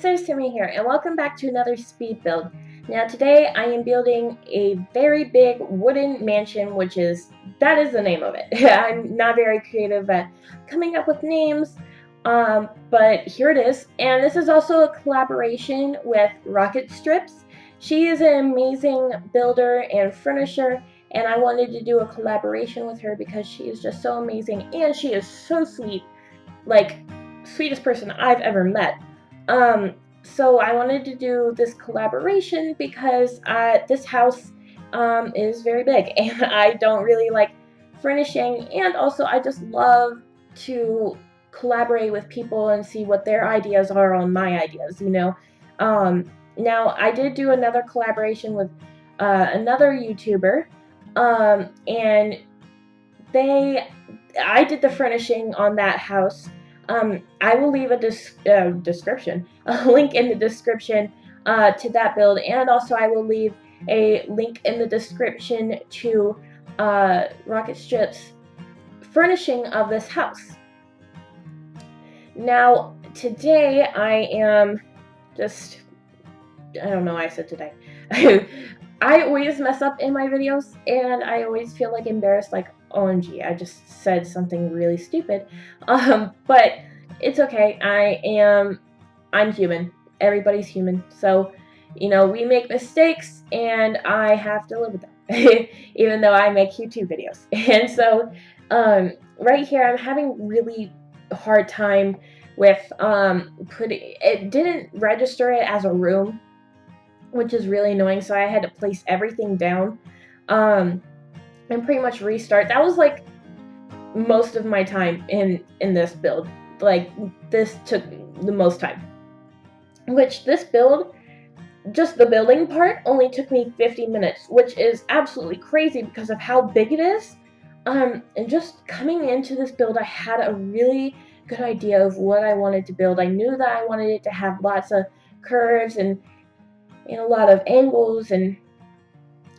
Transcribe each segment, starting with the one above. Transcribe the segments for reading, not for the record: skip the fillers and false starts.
Sara here, and welcome back to another speed build. Now today I am building a very big wooden mansion, that is the name of it. I'm not very creative at coming up with names, but here it is. And this is also a collaboration with Rocket Strips. She is an amazing builder and furnisher, and I wanted to do a collaboration with her because she is just so amazing, and she is so sweet, like sweetest person I've ever met. So I wanted to do this collaboration because this house is very big and I don't really like furnishing, and also I just love to collaborate with people and see what their ideas are on my ideas, Now I did do another collaboration with another YouTuber, and I did the furnishing on that house. I will leave a description, a link in the description to that build, and also I will leave a link in the description to Rocket Strip's furnishing of this house. Now, today I am I don't know why I said today. I always mess up in my videos, and I always feel like embarrassed, like, OMG, I just said something really stupid. But it's okay. I'm human. Everybody's human. So, we make mistakes, and I have to live with them, even though I make YouTube videos. And so, right here, I'm having really hard time with it didn't register it as a room, which is really annoying, so I had to place everything down and pretty much restart. That was like most of my time in this build. Like, this took the most time, which this build, just the building part, only took me 50 minutes, which is absolutely crazy because of how big it is. And just coming into this build, I had a really good idea of what I wanted to build. I knew that I wanted it to have lots of curves and a lot of angles and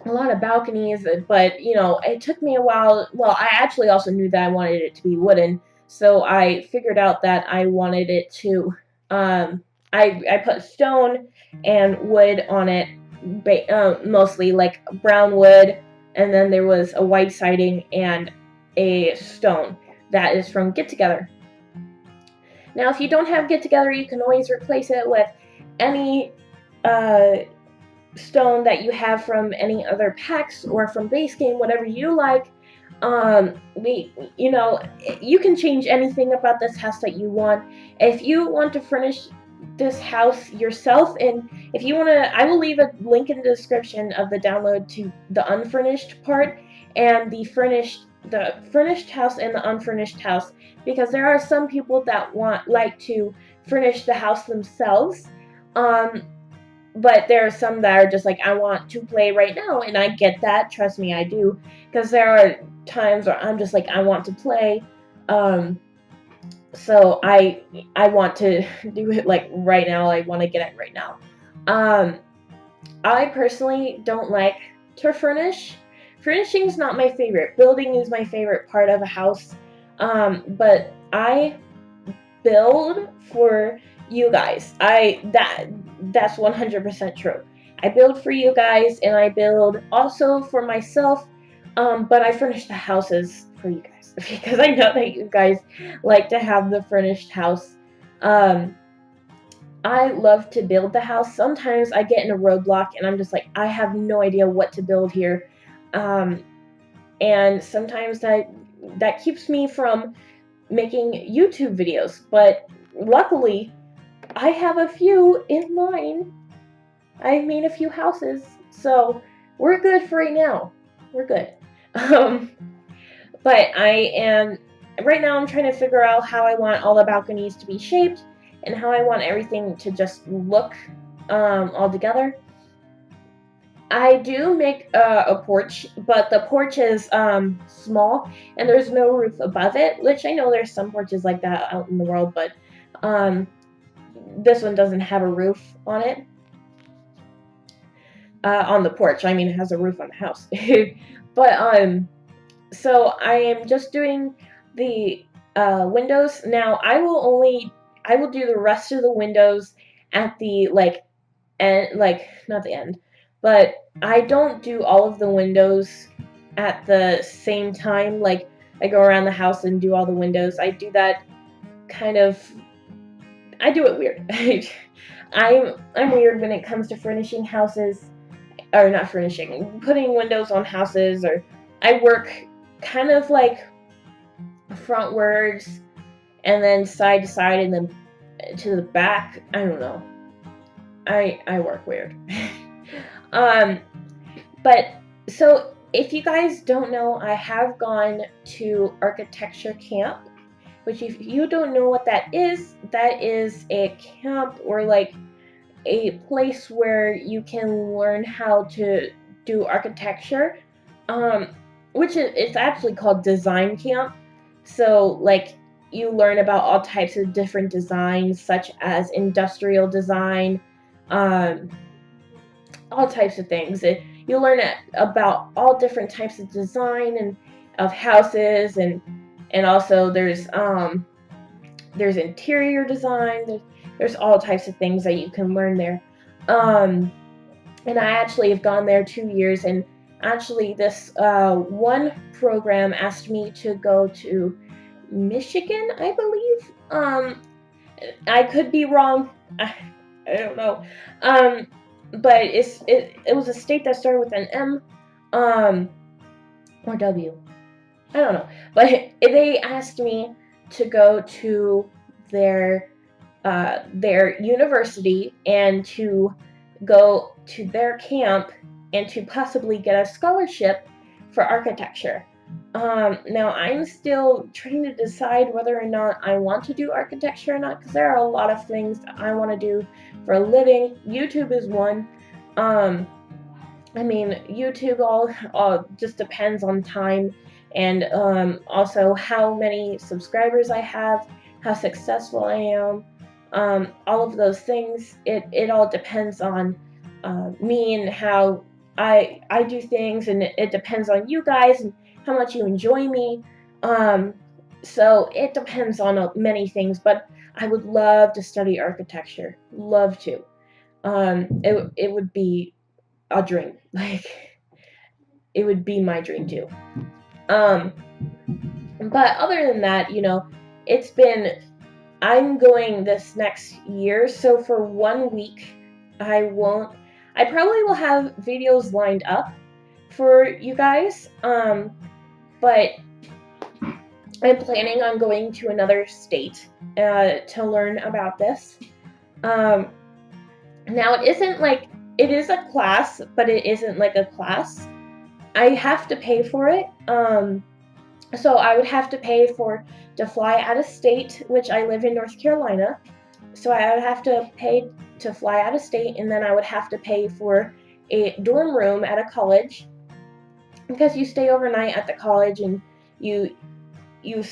a lot of balconies, but it took me a while. Well, I actually also knew that I wanted it to be wooden, so I figured out that I wanted it to I put stone and wood on it, mostly like brown wood, and then there was a white siding and a stone that is from Get Together. Now, if you don't have Get Together, you can always replace it with any stone that you have from any other packs or from base game, whatever you like. You can change anything about this house that you want. If you want to furnish this house yourself, and if you want to, I will leave a link in the description of the download to the unfurnished part and the furnished house and the unfurnished house, because there are some people that like to furnish the house themselves. But there are some that are just like, I want to play right now, and I get that. Trust me, I do, because there are times where I'm just like, I want to play. So I want to do it like right now. I want to get it right now. I personally don't like to furnish. Furnishing is not my favorite. Building is my favorite part of a house. But I build for you guys. That's 100% true. I build for you guys, and I build also for myself, but I furnish the houses for you guys because I know that you guys like to have the furnished house. I love to build the house. Sometimes I get in a roadblock and I'm just like, I have no idea what to build here, and sometimes that keeps me from making YouTube videos, but luckily I have a few in line. I've made a few houses, so we're good for right now. We're good. But right now I'm trying to figure out how I want all the balconies to be shaped and how I want everything to just look all together. I do make a porch, but the porch is small and there's no roof above it, which I know there's some porches like that out in the world, but this one doesn't have a roof on it. On the porch, I mean, it has a roof on the house. But so I am just doing the windows now. I will do the rest of the windows at the end, not the end, but I don't do all of the windows at the same time. Like, I go around the house and do all the windows. I do that kind of, I do it weird. I'm weird when it comes to furnishing houses, or not furnishing, putting windows on houses, or I work kind of like frontwards and then side to side and then to the back. I don't know. I work weird. um, but so if you guys don't know, I have gone to architecture camp, which if you don't know what that is a camp, or like a place where you can learn how to do architecture, um, which is, it's actually called design camp. So like, you learn about all types of different designs, such as industrial design, um, all types of things. You learn about all different types of design and of houses, and also there's interior design. There's all types of things that you can learn there. Um, and I actually have gone there 2 years, and actually this one program asked me to go to Michigan, I believe. I could be wrong. I don't know. Um, but it was a state that started with an M, um, or W. I don't know. But they asked me to go to their their university and to go to their camp and to possibly get a scholarship for architecture. Now, I'm still trying to decide whether or not I want to do architecture or not, because there are a lot of things I want to do for a living. YouTube is one. Um, I mean, YouTube all just depends on time, and also how many subscribers I have, how successful I am, all of those things. It all depends on me and how I do things, and it depends on you guys and how much you enjoy me. Um, so it depends on many things, but I would love to study architecture. Love to. It would be a dream. Like, it would be my dream too. Um, but other than that, it's been, I'm going this next year, so for 1 week, I probably will have videos lined up for you guys, but I'm planning on going to another state to learn about this. Um, Now, it is a class, but it isn't like a class. I have to pay for it. So I would have to pay to fly out of state, which I live in North Carolina. So I would have to pay to fly out of state, and then I would have to pay for a dorm room at a college, because you stay overnight at the college, and you you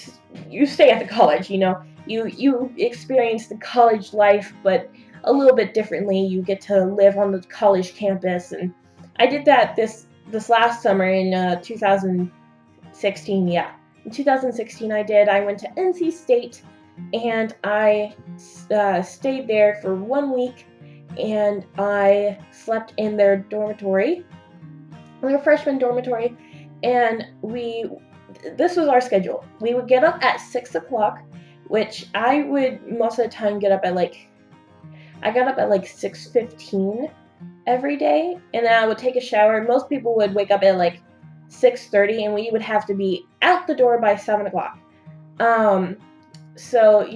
you stay at the college. You experience the college life, but a little bit differently. You get to live on the college campus, and I did that this last summer in 2016. Yeah, in 2016 I went to NC State, and I stayed there for 1 week, and I slept in their dormitory, their freshman dormitory, and this was our schedule. We would get up at 6 o'clock, which I would most of the time get up at I got up at 6:15 every day, and then I would take a shower. Most people would wake up at 6:30, and we would have to be out the door by 7 o'clock. So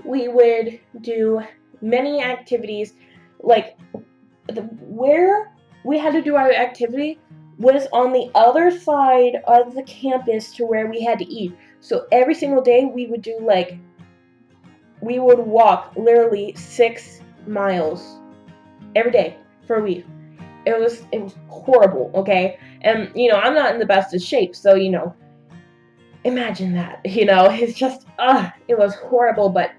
we would do many activities. Like, where we had to do our activity was on the other side of the campus to where we had to eat. So every single day we would do we would walk literally 6 miles every day for a week. It was horrible, okay? And I'm not in the best of shape, so imagine that. It's just it was horrible, but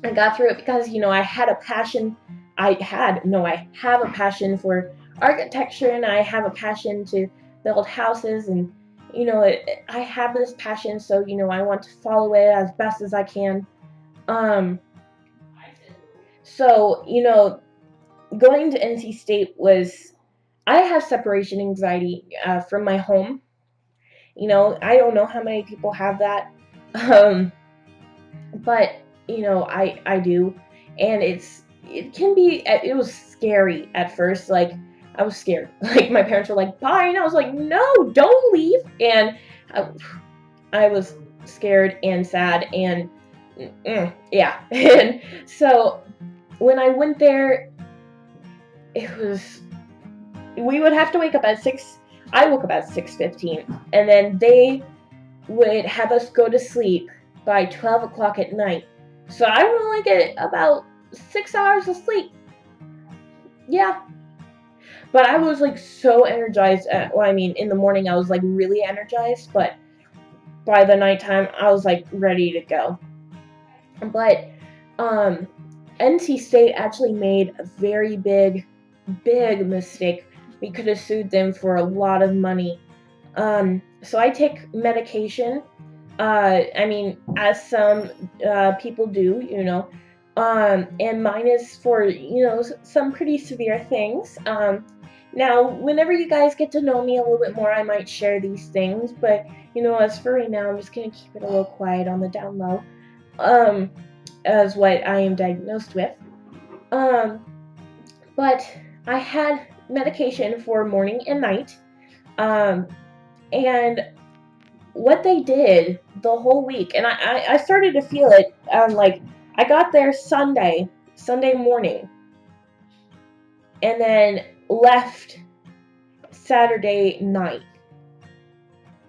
I got through it because I had a passion. I have a passion for architecture, and I have a passion to build houses, and I have this passion, so I want to follow it as best as I can. Um, So, going to NC State was, I have separation anxiety from my home. I don't know how many people have that. Um, but, I do. And it was scary at first. Like, I was scared. Like, my parents were like, bye. And I was like, no, don't leave. And I was scared and sad and yeah. And so when I went there, it was, we would have to wake up at 6. I woke up at 6:15, and then they would have us go to sleep by 12 o'clock at night. So I would only get about 6 hours of sleep. Yeah. But I was like so energized. In the morning I was like really energized, but by the nighttime I was like ready to go. But um, NC State actually made a very big mistake. We could have sued them for a lot of money. So I take medication. As some people do, and mine is for some pretty severe things. Now, whenever you guys get to know me a little bit more, I might share these things. But as for right now, I'm just gonna keep it a little quiet on the down low. Um, as what I am diagnosed with. Um, but I had medication for morning and night. Um, and what they did the whole week, and I started to feel it, like, I got there Sunday morning, and then left Saturday night,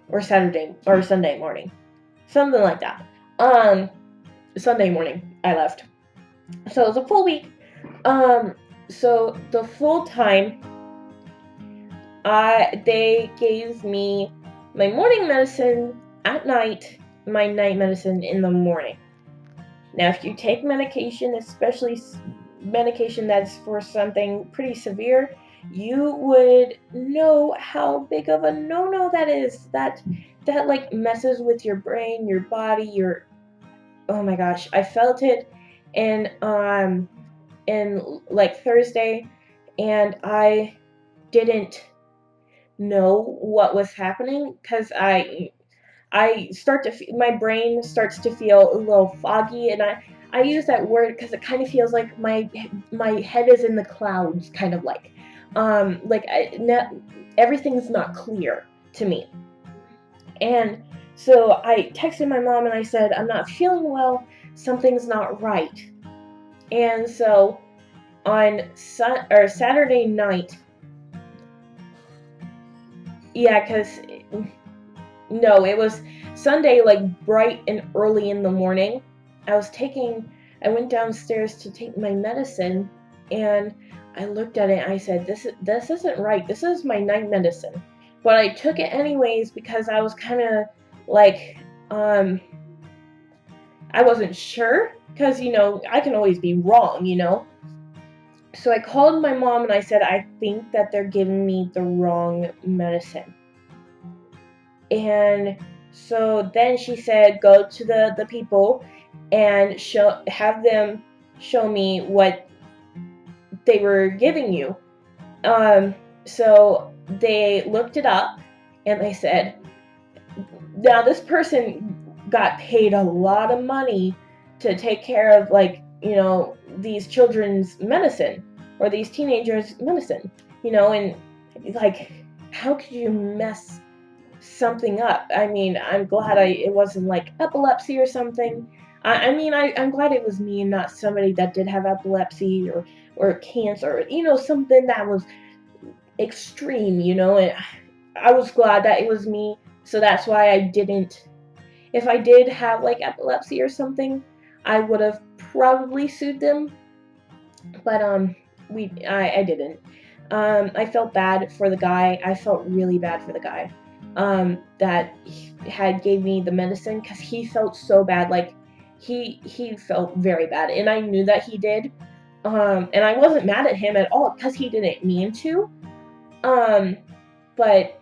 or Sunday morning, something like that. Sunday morning I left. So it was a full week. So the full time, they gave me my morning medicine at night, my night medicine in the morning. Now, if you take medication, especially medication that's for something pretty severe, you would know how big of a no-no that is. That like messes with your brain, your body, oh my gosh, I felt it, and like Thursday, and I didn't know what was happening because I start to my brain starts to feel a little foggy, and I use that word because it kind of feels like my head is in the clouds, kind of like everything's not clear to me. And so I texted my mom and I said, I'm not feeling well, something's not right. And so on Saturday night, yeah, because no, it was Sunday, like bright and early in the morning. I went downstairs to take my medicine, and I looked at it and I said, this isn't right. This is my night medicine. But I took it anyways because I was kind of like, I wasn't sure because, I can always be wrong. So I called my mom and I said, I think that they're giving me the wrong medicine. And so then she said, go to the people and have them show me what they were giving you. So they looked it up and they said, now this person got paid a lot of money to take care of, like, these children's medicine or these teenagers' medicine, and like, how could you mess something up? I'm glad it wasn't like epilepsy or something. I'm glad it was me and not somebody that did have epilepsy or cancer, something that was extreme, and I was glad that it was me. So that's why I didn't. If I did have like epilepsy or something, I would have probably sued them. But I didn't. I felt bad for the guy. I felt really bad for the guy that had gave me the medicine because he felt so bad. Like he felt very bad, and I knew that he did. And I wasn't mad at him at all because he didn't mean to. But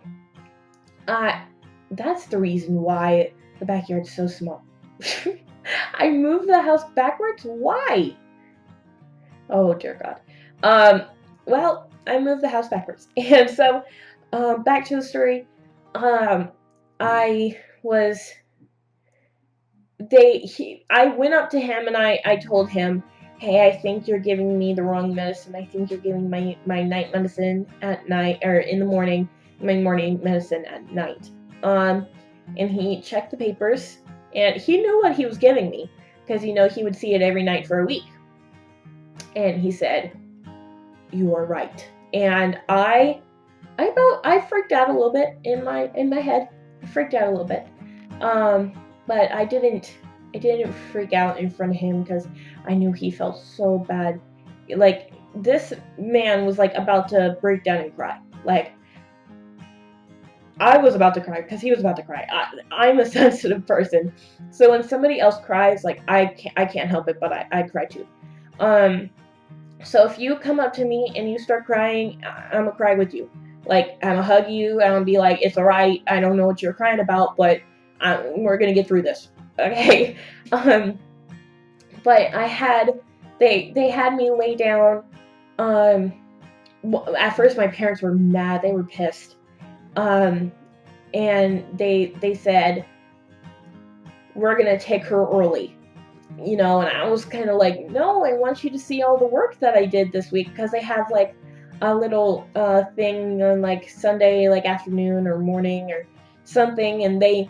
that's the reason why the backyard's so small. I moved the house backwards. Why? Oh dear God. Well, I moved the house backwards, and so back to the story. Um, I was I went up to him and I told him, hey, I think you're giving me the wrong medicine. I think you're giving my night medicine at night, or in the morning, my morning medicine at night. Um, and he checked the papers, and he knew what he was giving me, because he would see it every night for a week. And he said, you are right. And I freaked out a little bit in my head. I freaked out a little bit. But I didn't freak out in front of him, because I knew he felt so bad. Like, this man was like about to break down and cry. Like, I was about to cry because he was about to cry. I'm a sensitive person, so when somebody else cries, like, I can't help it, but I cry too. So if you come up to me and you start crying, I'm gonna cry with you. Like, I'm gonna hug you, I'm gonna be like, it's alright, I don't know what you're crying about, but we're gonna get through this. Okay? But they had me lay down. At first my parents were mad, they were pissed. And they said, we're gonna take her early. And I was kind of like, no, I want you to see all the work that I did this week, because they have like a little thing on like Sunday, like afternoon or morning or something, and they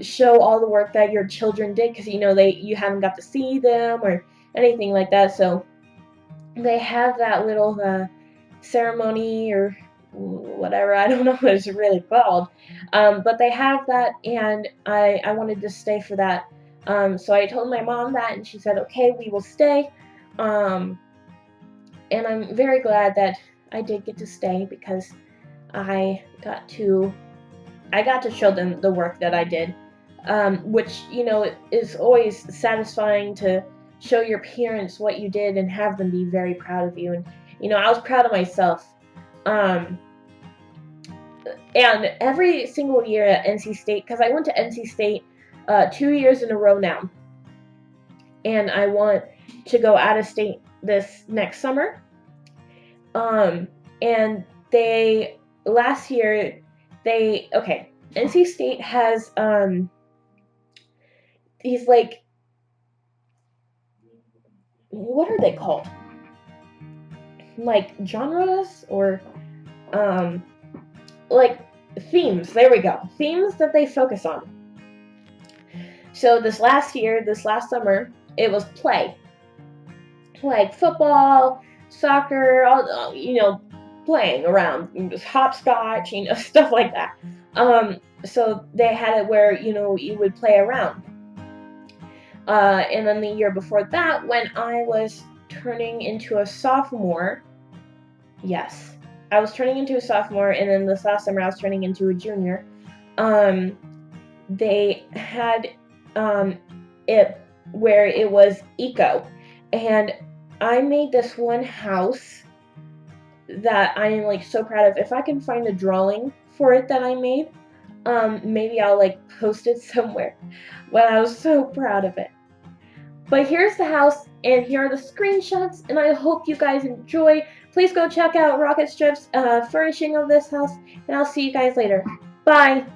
show all the work that your children did, because you haven't got to see them or anything like that. So they have that little ceremony or whatever. I don't know what it's really called, but they have that, and I wanted to stay for that. So I told my mom that, and she said, okay, we will stay. And I'm very glad that I did get to stay, because I got to show them the work that I did, which is always satisfying to show your parents what you did and have them be very proud of you. And I was proud of myself. Um, and every single year at NC State, because I went to NC State 2 years in a row now, and I want to go out of state this next summer. And last year, NC State has these, like, what are they called? Like genres, or like themes. There we go. Themes that they focus on. So this last summer, it was play. Like football, soccer, playing around, just hopscotch, stuff like that. So they had it where, you would play around. And then the year before that, when I was turning into a sophomore, yes, I was turning into a sophomore, and then this last summer I was turning into a junior. They had it where it was eco, and I made this one house that I am like so proud of. If I can find a drawing for it that I made, maybe I'll like post it somewhere. But I was so proud of it. But here's the house, and here are the screenshots, and I hope you guys enjoy. Please go check out Rocket Strip's furnishing of this house, and I'll see you guys later. Bye!